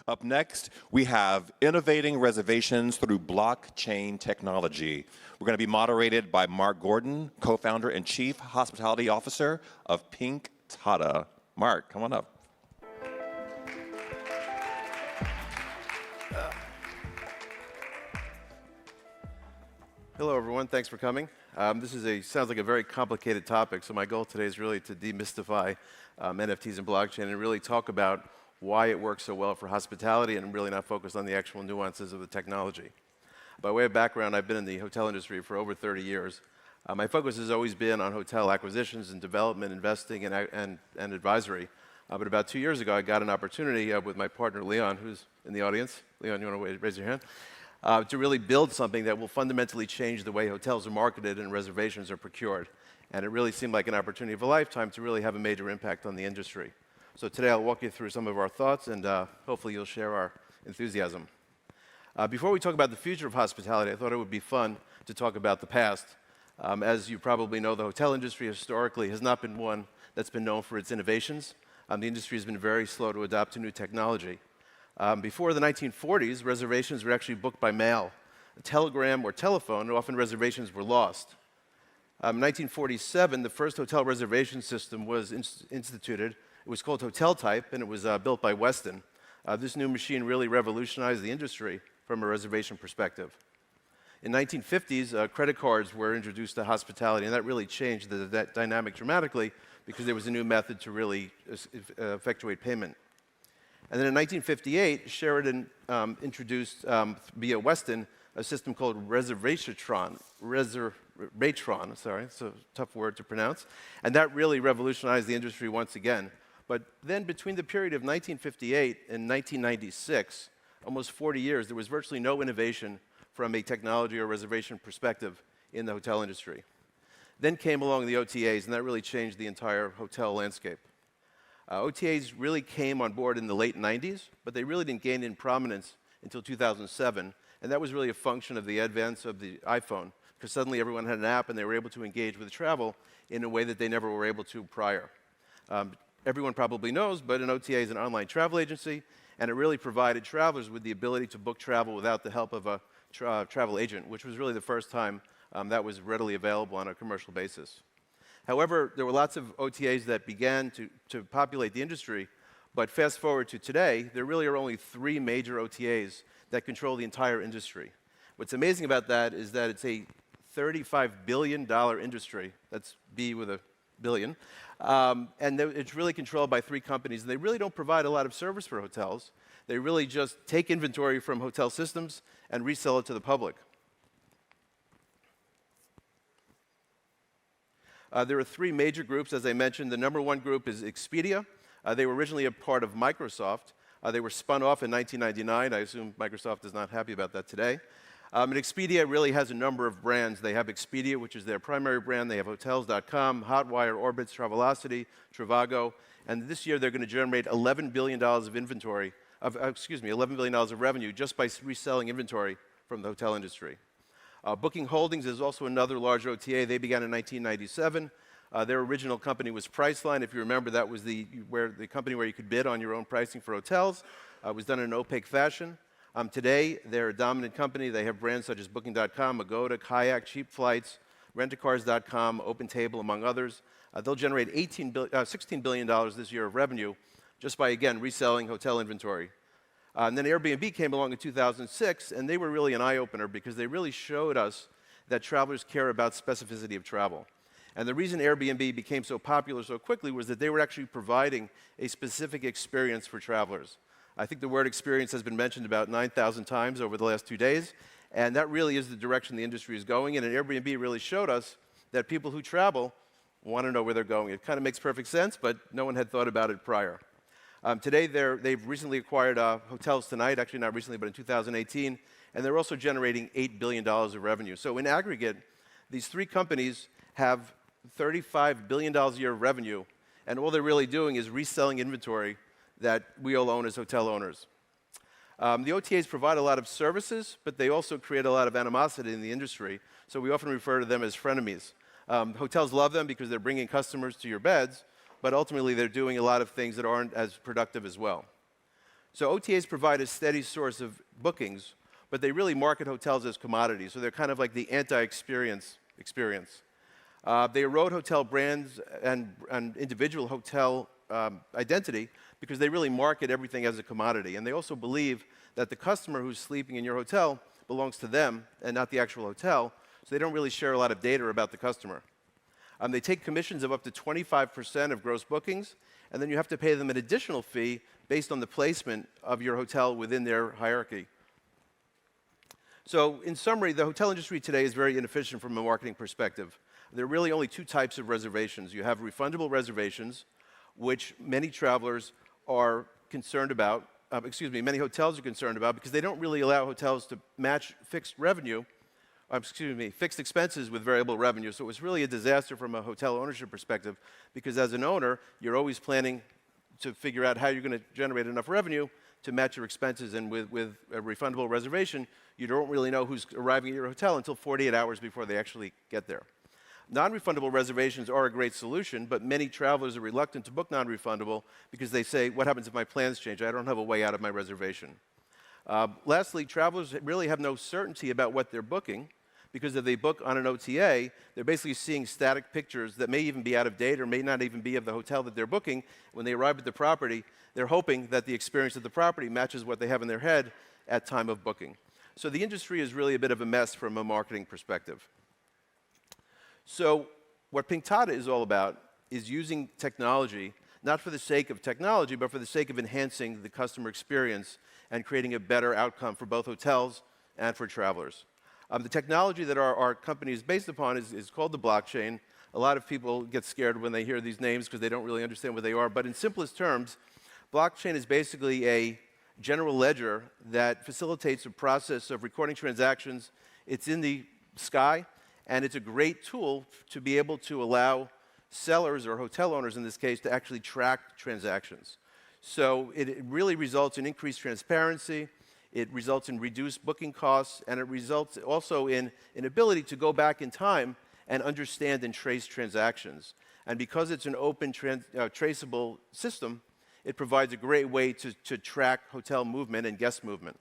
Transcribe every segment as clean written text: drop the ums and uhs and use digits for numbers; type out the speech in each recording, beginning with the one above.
Up next, we have Innovating Reservations through Blockchain Technology. We're going to be moderated by Mark Gordon, co-founder and chief hospitality officer of Pinktada. Mark, come on up. Hello, everyone. Thanks for coming. Sounds like a very complicated topic, so my goal today is really to demystify NFTs and blockchain and really talk about why it works so well for hospitality and really not focus on the actual nuances of the technology. By way of background, I've been in the hotel industry for over 30 years. My focus has always been on hotel acquisitions and development, investing, and advisory. But about 2 years ago, I got an opportunity with my partner, Leon, who's in the audience. Leon, you want to raise your hand? To really build something that will fundamentally change the way hotels are marketed and reservations are procured. And it really seemed like an opportunity of a lifetime to really have a major impact on the industry. So today I'll walk you through some of our thoughts and hopefully you'll share our enthusiasm. Before we talk about the future of hospitality, I thought it would be fun to talk about the past. As you probably know, the hotel industry historically has not been one that's been known for its innovations. The industry has been very slow to adopt to new technology. Before the 1940s, reservations were actually booked by mail, a telegram or telephone, and often reservations were lost. In 1947, the first hotel reservation system was instituted. It was called Hotel Type, and it was built by Weston. This new machine really revolutionized the industry from a reservation perspective. In the 1950s, credit cards were introduced to hospitality, and that really changed that dynamic dramatically because there was a new method to really effectuate payment. And then in 1958, Sheridan introduced via Weston a system called Reservations, sorry, it's a tough word to pronounce, and that really revolutionized the industry once again. But then between the period of 1958 and 1996, almost 40 years, there was virtually no innovation from a technology or reservation perspective in the hotel industry. Then came along the OTAs, and that really changed the entire hotel landscape. OTAs really came on board in the late 90s, but they really didn't gain in prominence until 2007, and that was really a function of the advance of the iPhone, because suddenly everyone had an app and they were able to engage with travel in a way that they never were able to prior. Everyone probably knows, but an OTA is an online travel agency, and it really provided travelers with the ability to book travel without the help of a travel agent, which was really the first time that was readily available on a commercial basis. However, there were lots of OTAs that began to populate the industry, but fast forward to today, there really are only 3 major OTAs that control the entire industry. What's amazing about that is that it's a $35 billion industry, that's B with a billion, and it's really controlled by 3 companies, and they really don't provide a lot of service for hotels. They really just take inventory from hotel systems and resell it to the public. There are 3 major groups, as I mentioned. The number 1 group is Expedia. They were originally a part of Microsoft. They were spun off in 1999. I assume Microsoft is not happy about that today. And Expedia really has a number of brands. They have Expedia, which is their primary brand. They have Hotels.com, Hotwire, Orbitz, Travelocity, Trivago. And this year they're going to generate $11 billion of inventory, $11 billion of revenue just by reselling inventory from the hotel industry. Booking Holdings is also another large OTA. They began in 1997. Their original company was Priceline. If you remember, that was the company where you could bid on your own pricing for hotels. It was done in an opaque fashion. Today, they're a dominant company. They have brands such as Booking.com, Agoda, Kayak, Cheap Flights, Rentacars.com, OpenTable, among others. They'll generate $16 billion this year of revenue just by, again, reselling hotel inventory. And then Airbnb came along in 2006, and they were really an eye-opener because they really showed us that travelers care about specificity of travel. And the reason Airbnb became so popular so quickly was that they were actually providing a specific experience for travelers. I think the word experience has been mentioned about 9,000 times over the last 2 days, and that really is the direction the industry is going in, and Airbnb really showed us that people who travel want to know where they're going. It kind of makes perfect sense, but no one had thought about it prior. Today, they've recently acquired Hotels Tonight, actually not recently, but in 2018, and they're also generating $8 billion of revenue. So in aggregate, these 3 companies have $35 billion a year of revenue, and all they're really doing is reselling inventory that we all own as hotel owners. The OTAs provide a lot of services, but they also create a lot of animosity in the industry, so we often refer to them as frenemies. Hotels love them because they're bringing customers to your beds, but ultimately they're doing a lot of things that aren't as productive as well. So OTAs provide a steady source of bookings, but they really market hotels as commodities. So they're kind of like the anti-experience experience. They erode hotel brands and individual hotel identity because they really market everything as a commodity. And they also believe that the customer who's sleeping in your hotel belongs to them and not the actual hotel, so they don't really share a lot of data about the customer. They take commissions of up to 25% of gross bookings, and then you have to pay them an additional fee based on the placement of your hotel within their hierarchy. So in summary, the hotel industry today is very inefficient from a marketing perspective. There are really only two types of reservations. You have refundable reservations, which many travelers are concerned about, many hotels are concerned about because they don't really allow hotels to match fixed expenses with variable revenue. So it was really a disaster from a hotel ownership perspective because as an owner, you're always planning to figure out how you're going to generate enough revenue to match your expenses. And with a refundable reservation, you don't really know who's arriving at your hotel until 48 hours before they actually get there. Non-refundable reservations are a great solution, but many travelers are reluctant to book non-refundable because they say, what happens if my plans change? I don't have a way out of my reservation. Lastly, travelers really have no certainty about what they're booking because if they book on an OTA, they're basically seeing static pictures that may even be out of date or may not even be of the hotel that they're booking. When they arrive at the property, they're hoping that the experience at the property matches what they have in their head at time of booking. So the industry is really a bit of a mess from a marketing perspective. So what Pinktada is all about is using technology, not for the sake of technology, but for the sake of enhancing the customer experience and creating a better outcome for both hotels and for travelers. The technology that our company is based upon is called the blockchain. A lot of people get scared when they hear these names because they don't really understand what they are. But in simplest terms, blockchain is basically a general ledger that facilitates a process of recording transactions. It's in the sky, and it's a great tool to be able to allow sellers, or hotel owners in this case, to actually track transactions. So it really results in increased transparency, it results in reduced booking costs, and it results also in an ability to go back in time and understand and trace transactions. And because it's an open, traceable system, it provides a great way to track hotel movement and guest movement.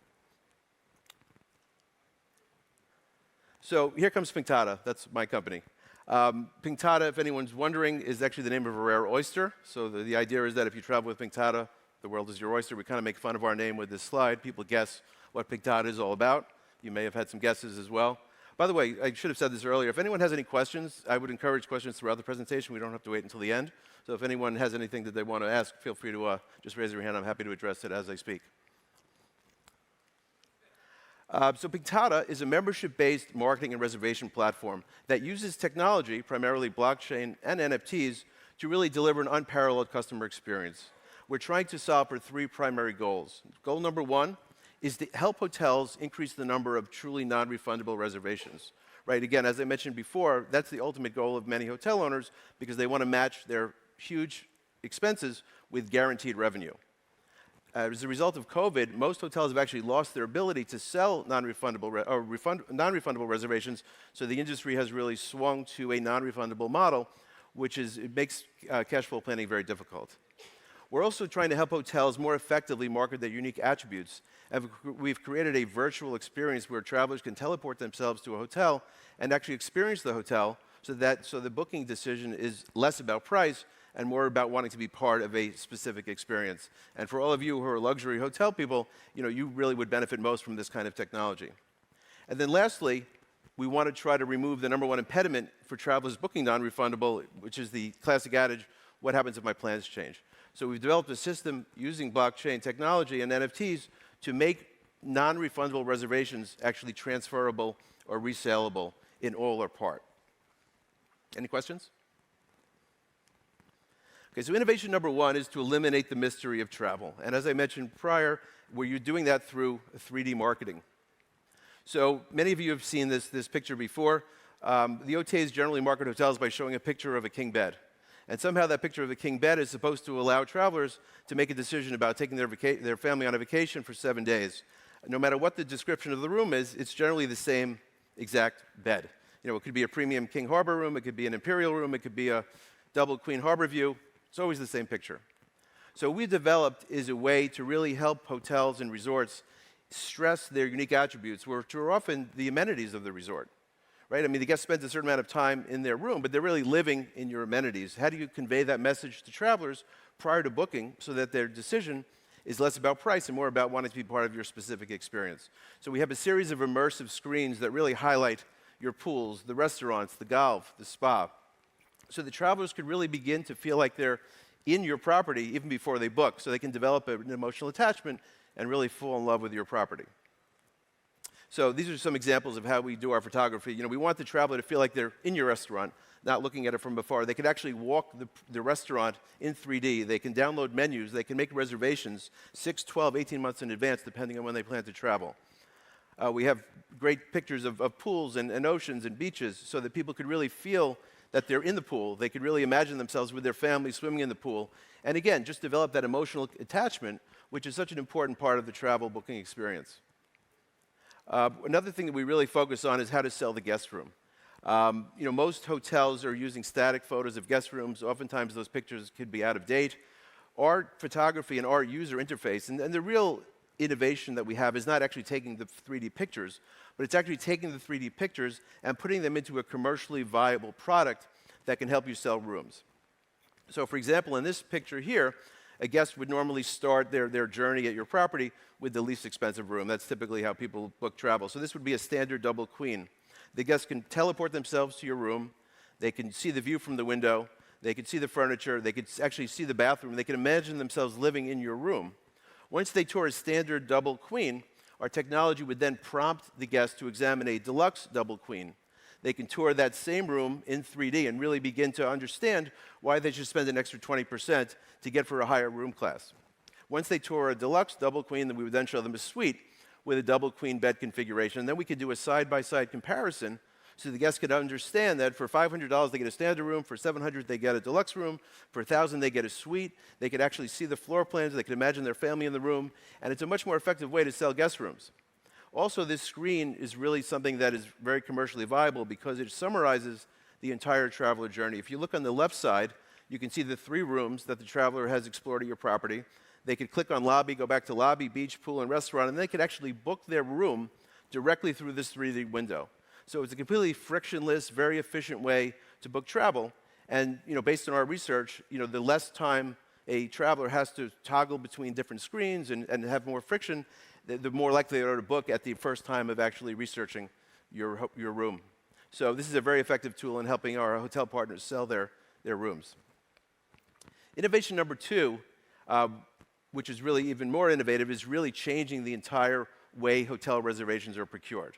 So here comes Pinktada. That's my company. Pinktada, if anyone's wondering, is actually the name of a rare oyster. So the idea is that if you travel with Pinktada, the world is your oyster. We kind of make fun of our name with this slide. People guess what Pinktada is all about. You may have had some guesses as well. By the way, I should have said this earlier. If anyone has any questions, I would encourage questions throughout the presentation. We don't have to wait until the end. So if anyone has anything that they want to ask, feel free to just raise your hand. I'm happy to address it as I speak. So Pinktada is a membership-based marketing and reservation platform that uses technology, primarily blockchain and NFTs, to really deliver an unparalleled customer experience. We're trying to solve for three primary goals. Goal number one is to help hotels increase the number of truly non-refundable reservations. Right? Again, as I mentioned before, that's the ultimate goal of many hotel owners because they want to match their huge expenses with guaranteed revenue. As a result of COVID, most hotels have actually lost their ability to sell non-refundable reservations, so the industry has really swung to a non-refundable model, it makes cash flow planning very difficult. We're also trying to help hotels more effectively market their unique attributes. And we've created a virtual experience where travelers can teleport themselves to a hotel and actually experience the hotel so the booking decision is less about price and more about wanting to be part of a specific experience. And for all of you who are luxury hotel people, you really would benefit most from this kind of technology. And then lastly, we want to try to remove the number one impediment for travelers booking non-refundable, which is the classic adage, what happens if my plans change? So we've developed a system using blockchain technology and NFTs to make non-refundable reservations actually transferable or resaleable in all or part. Any questions? Okay, so innovation number one is to eliminate the mystery of travel. And as I mentioned prior, you're doing that through 3D marketing. So many of you have seen this picture before. The OTAs generally market hotels by showing a picture of a king bed. And somehow that picture of the king bed is supposed to allow travelers to make a decision about taking their family on a vacation for 7 days. No matter what the description of the room is, it's generally the same exact bed. It could be a premium King Harbor room, it could be an Imperial room, it could be a double Queen Harbor view. It's always the same picture. So what we developed is a way to really help hotels and resorts stress their unique attributes, which are often the amenities of the resort. Right? I mean, the guest spends a certain amount of time in their room, but they're really living in your amenities. How do you convey that message to travelers prior to booking so that their decision is less about price and more about wanting to be part of your specific experience? So we have a series of immersive screens that really highlight your pools, the restaurants, the golf, the spa, so the travelers could really begin to feel like they're in your property even before they book, so they can develop an emotional attachment and really fall in love with your property. So these are some examples of how we do our photography. You know, we want the traveler to feel like they're in your restaurant, not looking at it from afar. They can actually walk the restaurant in 3D. They can download menus. They can make reservations 6, 12, 18 months in advance, depending on when they plan to travel. We have great pictures of pools and oceans and beaches so that people could really feel that they're in the pool. They could really imagine themselves with their family swimming in the pool. And again, just develop that emotional attachment, which is such an important part of the travel booking experience. Another thing that we really focus on is how to sell the guest room. You know, most hotels are using static photos of guest rooms. Oftentimes those pictures could be out of date. Our photography and our user interface, and the real innovation that we have is not actually taking the 3D pictures, but it's actually taking the 3D pictures and putting them into a commercially viable product that can help you sell rooms. So for example, in this picture here, a guest would normally start their journey at your property with the least expensive room. That's typically how people book travel. So this would be a standard double queen. The guests can teleport themselves to your room. They can see the view from the window. They can see the furniture. They could actually see the bathroom. They can imagine themselves living in your room. Once they tour a standard double queen, our technology would then prompt the guest to examine a deluxe double queen. They can tour that same room in 3D and really begin to understand why they should spend an extra 20% to get for a higher room class. Once they tour a deluxe double queen, then we would then show them a suite with a double queen bed configuration. And then we could do a side-by-side comparison so the guests could understand that for $500 they get a standard room, for $700 they get a deluxe room, for $1,000 they get a suite. They could actually see the floor plans, they could imagine their family in the room, and it's a much more effective way to sell guest rooms. Also, this screen is really something that is very commercially viable because it summarizes the entire traveler journey. If you look on the left side, you can see the 3 rooms that the traveler has explored at your property. They could click on lobby, go back to lobby, beach, pool, and restaurant, and they could actually book their room directly through this 3D window. So it's a completely frictionless, very efficient way to book travel. And you know, based on our research, you know, the less time a traveler has to toggle between different screens and have more friction, the more likely they are to book at the first time of actually researching your room. So this is a very effective tool in helping our hotel partners sell their rooms. Innovation number 2, which is really even more innovative, is really changing the entire way hotel reservations are procured.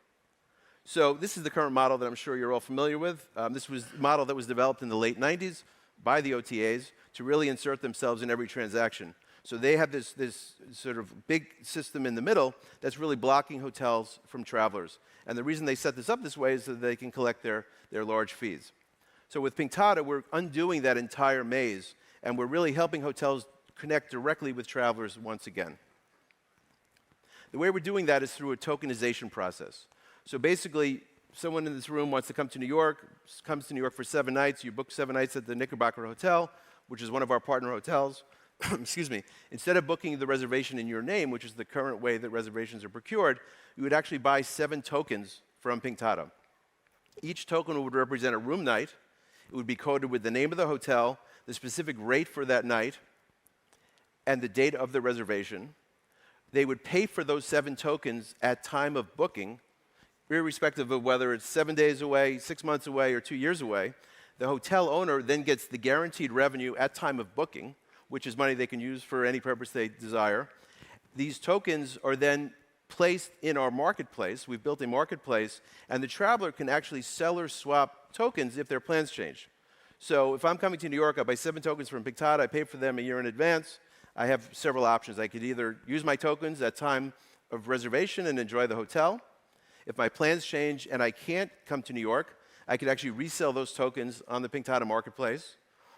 So this is the current model that I'm sure you're all familiar with. This was a model that was developed in the late 90s by the OTAs to really insert themselves in every transaction. So they have this sort of big system in the middle that's really blocking hotels from travelers. And the reason they set this up this way is so that they can collect their large fees. So with Pinktada, we're undoing that entire maze, and we're really helping hotels connect directly with travelers once again. The way we're doing that is through a tokenization process. So basically, someone in this room wants to come to New York, comes to New York for 7 nights. You book 7 nights at the Knickerbocker Hotel, which is one of our partner hotels. Excuse me. Instead of booking the reservation in your name, which is the current way that reservations are procured, you would actually buy 7 tokens from Pinktada. Each token would represent a room night. It would be coded with the name of the hotel, the specific rate for that night, and the date of the reservation. They would pay for those 7 tokens at time of booking, irrespective of whether it's 7 days away, 6 months away, or 2 years away. The hotel owner then gets the guaranteed revenue at time of booking, which is money they can use for any purpose they desire. These tokens are then placed in our marketplace. We've built a marketplace, and the traveler can actually sell or swap tokens if their plans change. So if I'm coming to New York, I buy 7 tokens from Pinktada, I pay for them a year in advance. I have several options. I could either use my tokens at time of reservation and enjoy the hotel. If my plans change and I can't come to New York, I could actually resell those tokens on the Pinktada marketplace.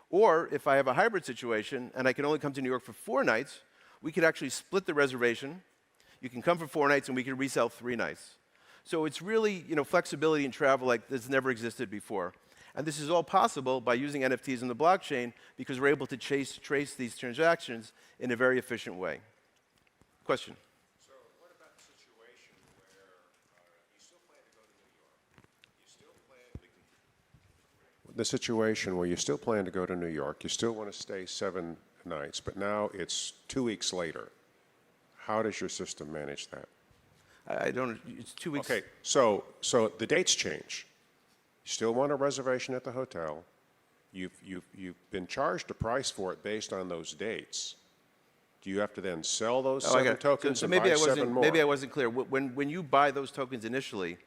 Or if I have a hybrid situation and I can only come to New York for 4 nights, we could actually split the reservation. You can come for 4 nights and we can resell 3 nights. So it's really, you know, flexibility in travel like this never existed before. And this is all possible by using NFTs in the blockchain because we're able to trace these transactions in a very efficient way. Question? So what about the situation where you still plan to go to New York? You still plan the situation where you still plan to go to New York, you still want to stay 7 nights, but now it's 2 weeks later. How does your system manage that? I don't, it's 2 weeks. Okay, so the dates change. You still want a reservation at the hotel. You've been charged a price for it based on those dates. Do you have to then sell those 7 tokens so and maybe buy I wasn't, 7 more? Maybe I wasn't clear. When you buy those tokens initially,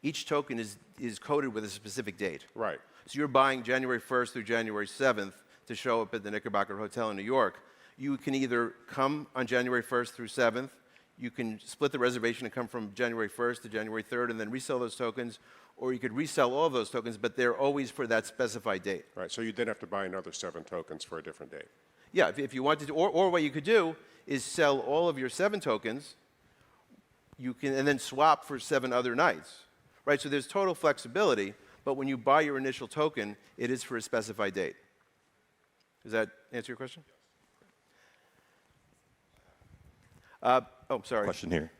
each token is coded with a specific date. Right. So you're buying January 1st through January 7th to show up at the Knickerbocker Hotel in New York. You can either come on January 1st through 7th, you can split the reservation and come from January 1st to January 3rd and then resell those tokens, or you could resell all of those tokens, but they're always for that specified date. Right, so you then have to buy another 7 tokens for a different date. Yeah, if you wanted to, or what you could do is sell all of your 7 tokens, you can, and then swap for 7 other nights, right? So there's total flexibility, but when you buy your initial token, it is for a specified date. Does that answer your question? Oh, sorry. Question here.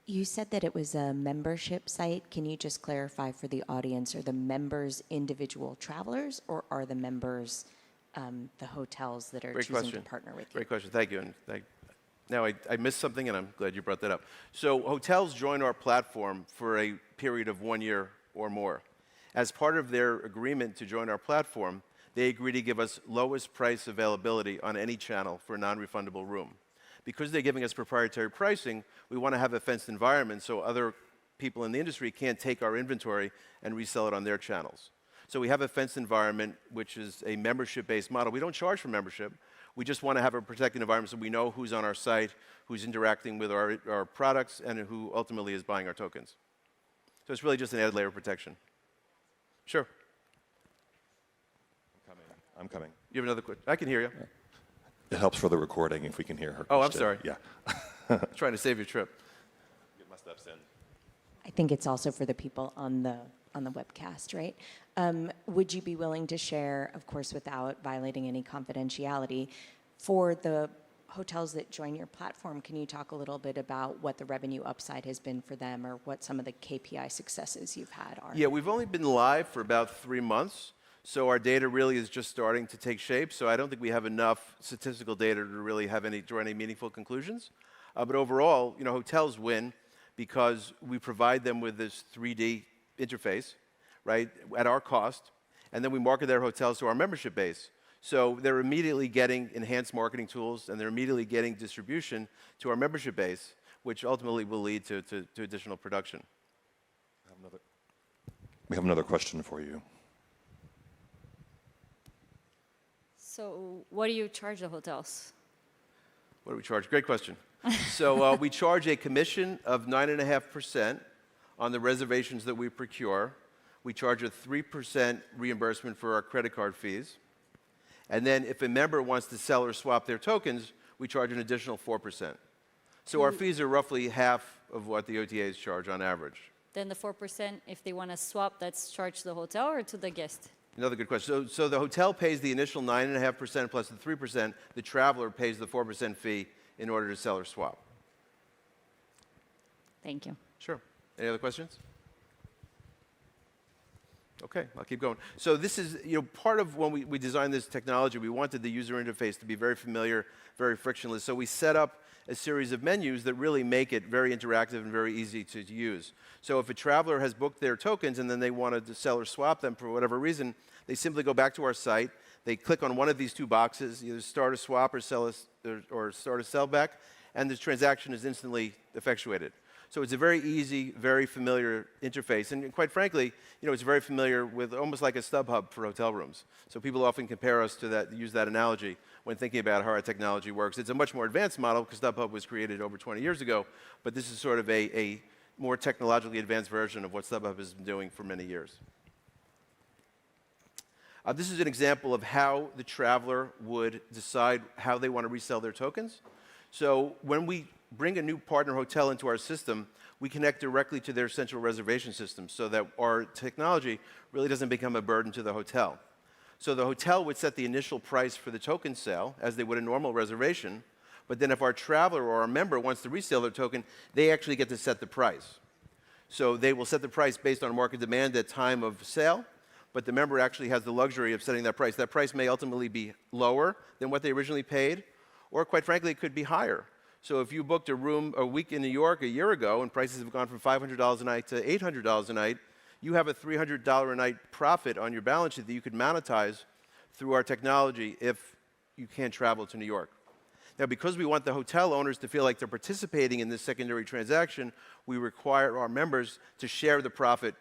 You said that it was a membership site. Can you just clarify for the audience, are the members individual travelers or are the members the hotels that are Great choosing question. to partner with you? Great question. Thank you. And now I missed something, and I'm glad you brought that up. So hotels join our platform for a period of 1 year or more. As part of their agreement to join our platform, they agree to give us lowest price availability on any channel for a non-refundable room. Because they're giving us proprietary pricing, we want to have a fenced environment so other people in the industry can't take our inventory and resell it on their channels. So we have a fenced environment, which is a membership-based model. We don't charge for membership. We just want to have a protected environment so we know who's on our site, who's interacting with our products, and who ultimately is buying our tokens. So it's really just an added layer of protection. Sure. I'm coming. You have another question? I can hear you. It helps for the recording if we can hear her. Oh, I'm question. sorry. Yeah. Trying to save your trip. Get my steps in. I think it's also for the people on the webcast, right? Would you be willing to share, of course, without violating any confidentiality, for the hotels that join your platform, can you talk a little bit about what the revenue upside has been for them or what some of the KPI successes you've had are? Yeah, we've only been live for about 3 months, so our data really is just starting to take shape. So I don't think we have enough statistical data to really have draw any meaningful conclusions. But overall, hotels win because we provide them with this 3D interface, right, at our cost, and then we market their hotels to our membership base. So they're immediately getting enhanced marketing tools, and they're immediately getting distribution to our membership base, which ultimately will lead to additional production. We have another question for you. So what do you charge the hotels? What do we charge? Great question. So we charge a commission of 9.5% on the reservations that we procure. We charge a 3% reimbursement for our credit card fees. And then if a member wants to sell or swap their tokens, we charge an additional 4%. So our fees are roughly half of what the OTAs charge on average. Then the 4%, if they want to swap, that's charged to the hotel or to the guest? Another good question. So the hotel pays the initial 9.5% plus the 3%. The traveler pays the 4% fee in order to sell or swap. Thank you. Sure. Any other questions? Okay, I'll keep going. So this is, part of when we designed this technology, we wanted the user interface to be very familiar, very frictionless. So we set up a series of menus that really make it very interactive and very easy to use. So if a traveler has booked their tokens and then they wanted to sell or swap them for whatever reason, they simply go back to our site, they click on one of these 2 boxes, either start a swap or start a sell back, and the transaction is instantly effectuated. So it's a very easy, very familiar interface. And quite frankly, it's very familiar with almost like a StubHub for hotel rooms. So people often compare us to that, use that analogy when thinking about how our technology works. It's a much more advanced model because StubHub was created over 20 years ago, but this is sort of a more technologically advanced version of what StubHub has been doing for many years. This is an example of how the traveler would decide how they want to resell their tokens. So when we bring a new partner hotel into our system, we connect directly to their central reservation system so that our technology really doesn't become a burden to the hotel. So the hotel would set the initial price for the token sale as they would a normal reservation, but then if our traveler or our member wants to resell their token, they actually get to set the price. So they will set the price based on market demand at time of sale, but the member actually has the luxury of setting that price. That price may ultimately be lower than what they originally paid, or quite frankly, it could be higher. So if you booked a room a week in New York a year ago and prices have gone from $500 a night to $800 a night, you have a $300 a night profit on your balance sheet that you could monetize through our technology if you can't travel to New York. Now, because we want the hotel owners to feel like they're participating in this secondary transaction, we require our members to share the profit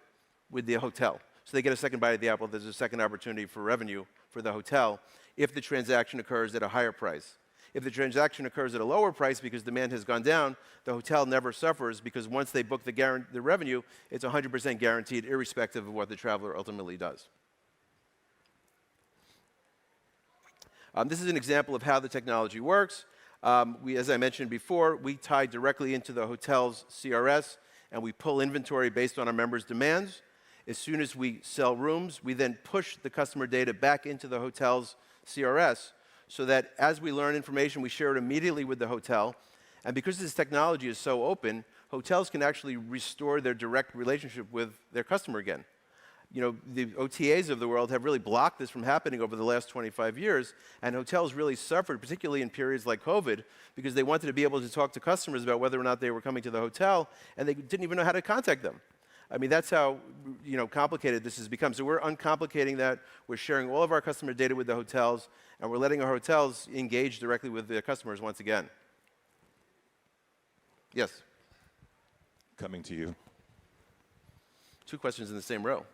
with the hotel. So they get a second bite of the apple. There's a second opportunity for revenue for the hotel if the transaction occurs at a higher price. If the transaction occurs at a lower price because demand has gone down, the hotel never suffers because once they book the revenue, it's 100% guaranteed irrespective of what the traveler ultimately does. This is an example of how the technology works. As I mentioned before, we tie directly into the hotel's CRS and we pull inventory based on our members' demands. As soon as we sell rooms, we then push the customer data back into the hotel's CRS so that as we learn information, we share it immediately with the hotel. And because this technology is so open, hotels can actually restore their direct relationship with their customer again. You know, the OTAs of the world have really blocked this from happening over the last 25 years, and hotels really suffered, particularly in periods like COVID, because they wanted to be able to talk to customers about whether or not they were coming to the hotel, and they didn't even know how to contact them. I mean, that's how complicated this has become. So we're uncomplicating that. We're sharing all of our customer data with the hotels, and we're letting our hotels engage directly with their customers once again. Yes? Coming to you. Two questions in the same row.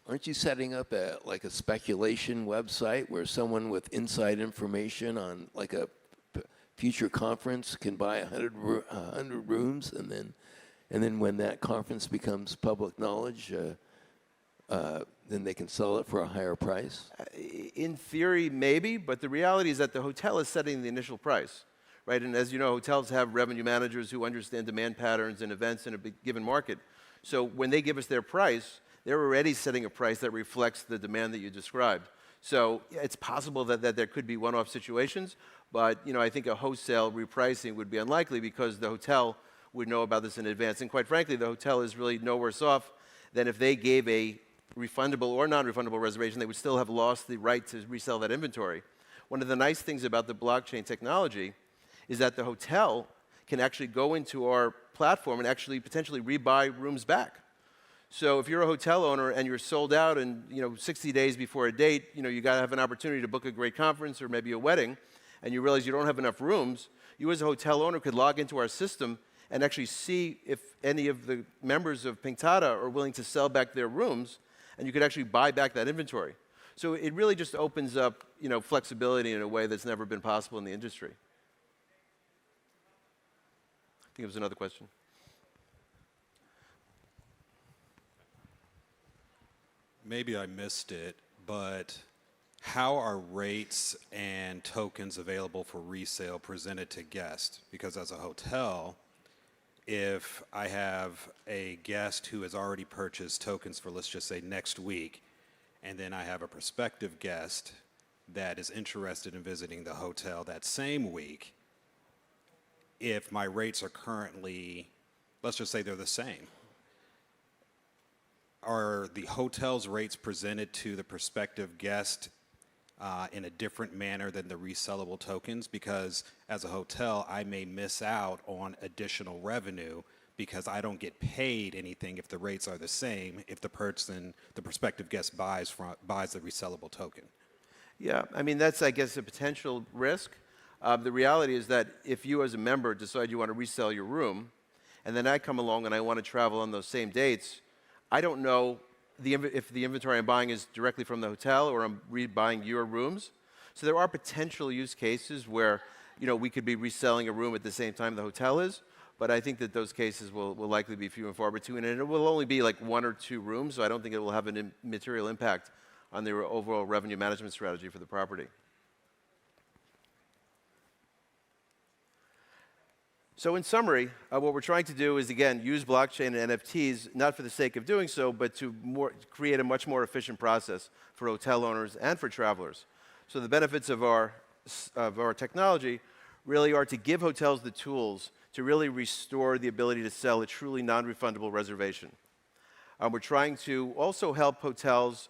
Aren't you setting up a speculation website where someone with inside information on like a future conference can buy 100 rooms, and then when that conference becomes public knowledge, then they can sell it for a higher price? In theory, maybe, but the reality is that the hotel is setting the initial price, right? And as you know, hotels have revenue managers who understand demand patterns and events in a given market. So when they give us their price, they're already setting a price that reflects the demand that you described. So it's possible that there could be one-off situations, but I think a wholesale repricing would be unlikely because the hotel would know about this in advance. And quite frankly, the hotel is really no worse off than if they gave a refundable or non-refundable reservation, they would still have lost the right to resell that inventory. One of the nice things about the blockchain technology is that the hotel can actually go into our platform and actually potentially rebuy rooms back. So if you're a hotel owner and you're sold out and 60 days before a date, you got to have an opportunity to book a great conference or maybe a wedding, and you realize you don't have enough rooms, you as a hotel owner could log into our system and actually see if any of the members of Pinktada are willing to sell back their rooms, and you could actually buy back that inventory. So it really just opens up flexibility in a way that's never been possible in the industry. I think it was another question. Maybe I missed it, but how are rates and tokens available for resale presented to guests? Because as a hotel, if I have a guest who has already purchased tokens for, let's just say, next week, and then I have a prospective guest that is interested in visiting the hotel that same week, if my rates are currently, let's just say they're the same, are the hotel's rates presented to the prospective guest in a different manner than the resellable tokens? Because as a hotel, I may miss out on additional revenue because I don't get paid anything if the rates are the same if the prospective guest buys the resellable token. Yeah, I mean, that's, I guess, a potential risk. The reality is that if you as a member decide you want to resell your room, and then I come along and I want to travel on those same dates, I don't know if the inventory I'm buying is directly from the hotel or I'm rebuying your rooms. So there are potential use cases where we could be reselling a room at the same time the hotel is, but I think that those cases will likely be few and far between, and it will only be like 1 or 2 rooms, so I don't think it will have a material impact on their overall revenue management strategy for the property. So in summary, what we're trying to do is, again, use blockchain and NFTs, not for the sake of doing so, but to create a much more efficient process for hotel owners and for travelers. So the benefits of our technology really are to give hotels the tools to really restore the ability to sell a truly non-refundable reservation. We're trying to also help hotels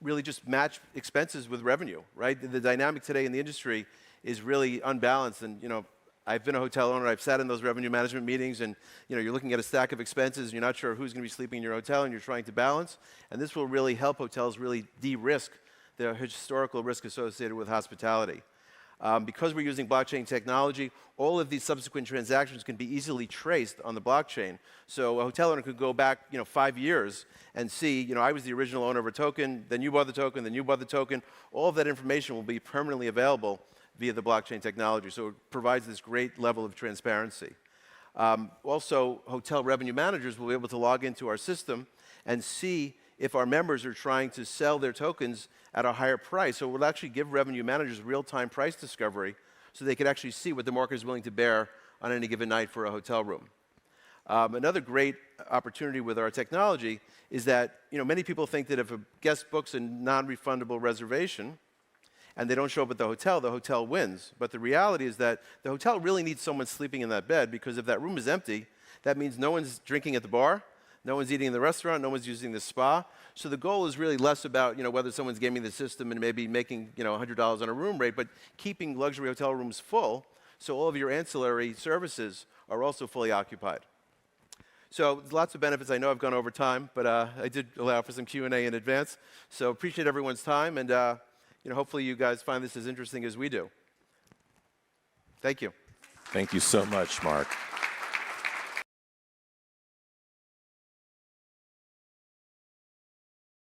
really just match expenses with revenue, right? The dynamic today in the industry is really unbalanced. And, I've been a hotel owner. I've sat in those revenue management meetings, and, you're looking at a stack of expenses, and you're not sure who's going to be sleeping in your hotel, and you're trying to balance. And this will really help hotels really de-risk the historical risk associated with hospitality. Because we're using blockchain technology, all of these subsequent transactions can be easily traced on the blockchain. So a hotel owner could go back, 5 years and see, I was the original owner of a token, then you bought the token, then you bought the token. All of that information will be permanently available via the blockchain technology. So it provides this great level of transparency. Also, hotel revenue managers will be able to log into our system and see if our members are trying to sell their tokens at a higher price. So it will actually give revenue managers real-time price discovery so they can actually see what the market is willing to bear on any given night for a hotel room. Another great opportunity with our technology is that many people think that if a guest books a non-refundable reservation and they don't show up at the hotel wins. But the reality is that the hotel really needs someone sleeping in that bed, because if that room is empty, that means no one's drinking at the bar, no one's eating in the restaurant, no one's using the spa. So the goal is really less about whether someone's gaming the system and maybe making $100 on a room rate, but keeping luxury hotel rooms full so all of your ancillary services are also fully occupied. So there's lots of benefits. I know I've gone over time, but I did allow for some Q&A in advance. So appreciate everyone's time, and hopefully you guys find this as interesting as we do. Thank you. Thank you so much, Mark.